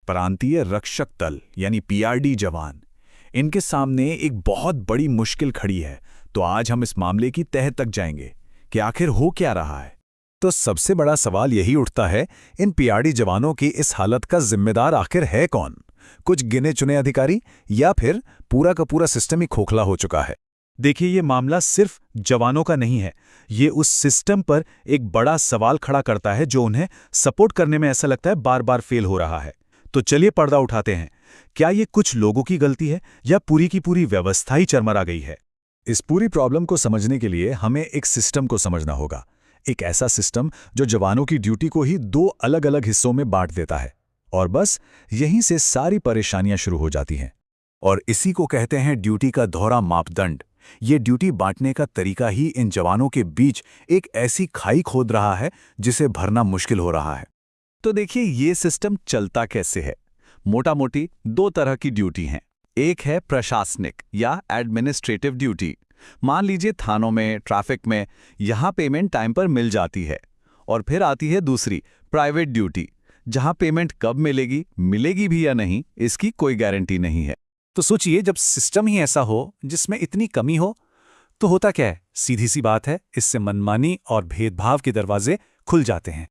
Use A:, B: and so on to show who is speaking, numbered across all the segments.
A: प्रांतीय रक्षक दल यानी पीआरडी जवान, इनके सामने एक बहुत बड़ी मुश्किल खड़ी है। तो आज हम इस मामले की तह तक जाएंगे कि आखिर हो क्या रहा है।
B: तो सबसे बड़ा सवाल यही उठता है, इन पीआरडी जवानों की इस हालत का जिम्मेदार आखिर है कौन? कुछ गिने चुने अधिकारी या फिर पूरा का पूरा सिस्टम ही खोखला हो चुका है?
C: देखिए, ये मामला सिर्फ जवानों का नहीं है। ये उस सिस्टम पर एक बड़ा सवाल खड़ा करता है जो उन्हें सपोर्ट करने में ऐसा लगता है बार बार फेल हो रहा है। तो चलिए पर्दा उठाते हैं। क्या ये कुछ लोगों की गलती है या पूरी की पूरी व्यवस्था ही चरमरा गई है?
B: इस पूरी प्रॉब्लम को समझने के लिए हमें एक सिस्टम को समझना होगा। एक ऐसा सिस्टम जो जवानों की ड्यूटी को ही दो अलग अलग हिस्सों में बांट देता है, और बस यहीं से सारी परेशानियां शुरू हो जाती हैं।
A: और इसी को कहते हैं ड्यूटी का दोहरा मापदंड। ये ड्यूटी बांटने का तरीका ही इन जवानों के बीच एक ऐसी खाई खोद रहा है जिसे भरना मुश्किल हो रहा है।
C: तो देखिए, ये सिस्टम चलता कैसे है। मोटा मोटी दो तरह की ड्यूटी हैं। एक है प्रशासनिक या एडमिनिस्ट्रेटिव ड्यूटी। मान लीजिए थानों में, ट्रैफिक में, यहाँ पेमेंट टाइम पर मिल जाती है। और फिर आती है दूसरी प्राइवेट ड्यूटी, जहाँ पेमेंट कब मिलेगी, मिलेगी भी या नहीं, इसकी कोई गारंटी नहीं है।
B: तो सोचिए, जब सिस्टम ही ऐसा हो जिसमें इतनी कमी हो, तो होता क्या है? सीधी सी बात है, इससे मनमानी और भेदभाव के दरवाजे खुल जाते हैं।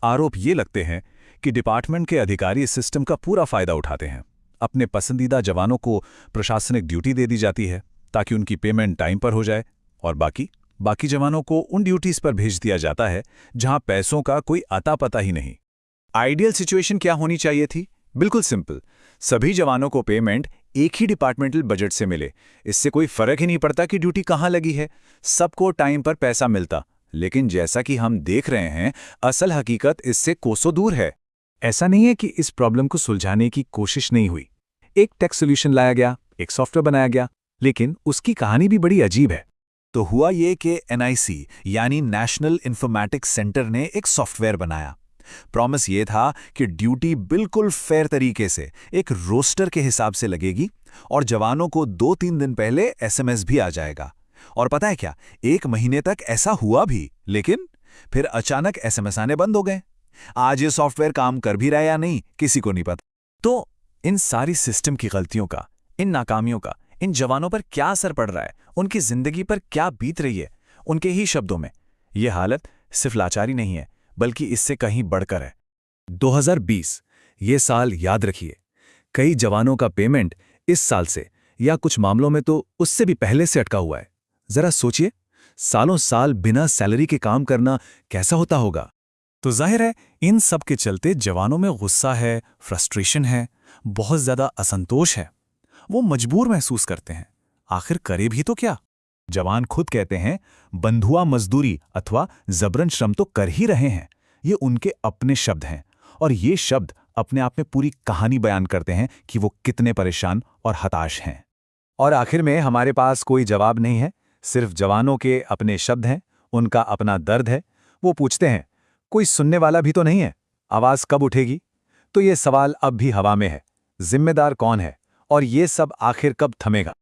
B: आरोप ये लगते हैं कि डिपार्टमेंट के अधिकारी इस सिस्टम का पूरा फायदा उठाते हैं। अपने पसंदीदा जवानों को प्रशासनिक ड्यूटी दे दी जाती है ताकि उनकी पेमेंट टाइम पर हो जाए, और बाकी जवानों को उन ड्यूटीज पर भेज दिया जाता है जहां पैसों का कोई अता पता ही नहीं। आइडियल सिचुएशन क्या होनी चाहिए थी? बिल्कुल सिंपल, सभी जवानों को पेमेंट एक ही डिपार्टमेंटल बजट से मिले। इससे कोई फर्क ही नहीं पड़ता कि ड्यूटी कहाँ लगी है, सबको टाइम पर पैसा मिलता। लेकिन जैसा कि हम देख रहे हैं, असल हकीकत इससे कोसों दूर है। ऐसा नहीं है कि इस प्रॉब्लम को सुलझाने की कोशिश नहीं हुई। एक टेक सोल्यूशन लाया गया, एक सॉफ्टवेयर बनाया गया, लेकिन उसकी कहानी भी बड़ी अजीब है।
A: तो हुआ ये कि एनआईसी यानी नेशनल इंफॉर्मेटिक्स सेंटर ने एक सॉफ्टवेयर बनाया। प्रॉमिस ये था कि ड्यूटी बिल्कुल फेयर तरीके से एक रोस्टर के हिसाब से लगेगी और जवानों को 2-3 दिन पहले एसएमएस भी आ जाएगा। और पता है क्या, 1 महीने तक ऐसा हुआ भी, लेकिन फिर अचानक एसएमएस आने बंद हो गए। आज ये सॉफ्टवेयर काम कर भी रहा है या नहीं, किसी को नहीं पता।
B: तो इन सारी सिस्टम की गलतियों का, इन नाकामियों का इन जवानों पर क्या असर पड़ रहा है, उनकी जिंदगी पर क्या बीत रही है? उनके ही शब्दों में, यह हालत सिर्फ लाचारी नहीं है, बल्कि इससे कहीं बढ़कर है। 2020 ये साल याद रखिए। कई जवानों का पेमेंट इस साल से या कुछ मामलों में तो उससे भी पहले से अटका हुआ है। जरा सोचिए, सालों साल बिना सैलरी के काम करना कैसा होता होगा। तो जाहिर है, इन सब के चलते जवानों में गुस्सा है, फ्रस्ट्रेशन है, बहुत ज्यादा असंतोष है। वो मजबूर महसूस करते हैं। आखिर करे भी तो क्या? जवान खुद कहते हैं, बंधुआ मजदूरी अथवा जबरन श्रम तो कर ही रहे हैं। ये उनके अपने शब्द हैं, और ये शब्द अपने आप में पूरी कहानी बयान करते हैं कि वो कितने परेशान और हताश हैं। और आखिर में हमारे पास कोई जवाब नहीं है, सिर्फ जवानों के अपने शब्द हैं, उनका अपना दर्द है। वो पूछते हैं, कोई सुनने वाला भी तो नहीं है? आवाज कब उठेगी? तो ये सवाल अब भी हवा में है। जिम्मेदार कौन है? और ये सब आखिर कब थमेगा?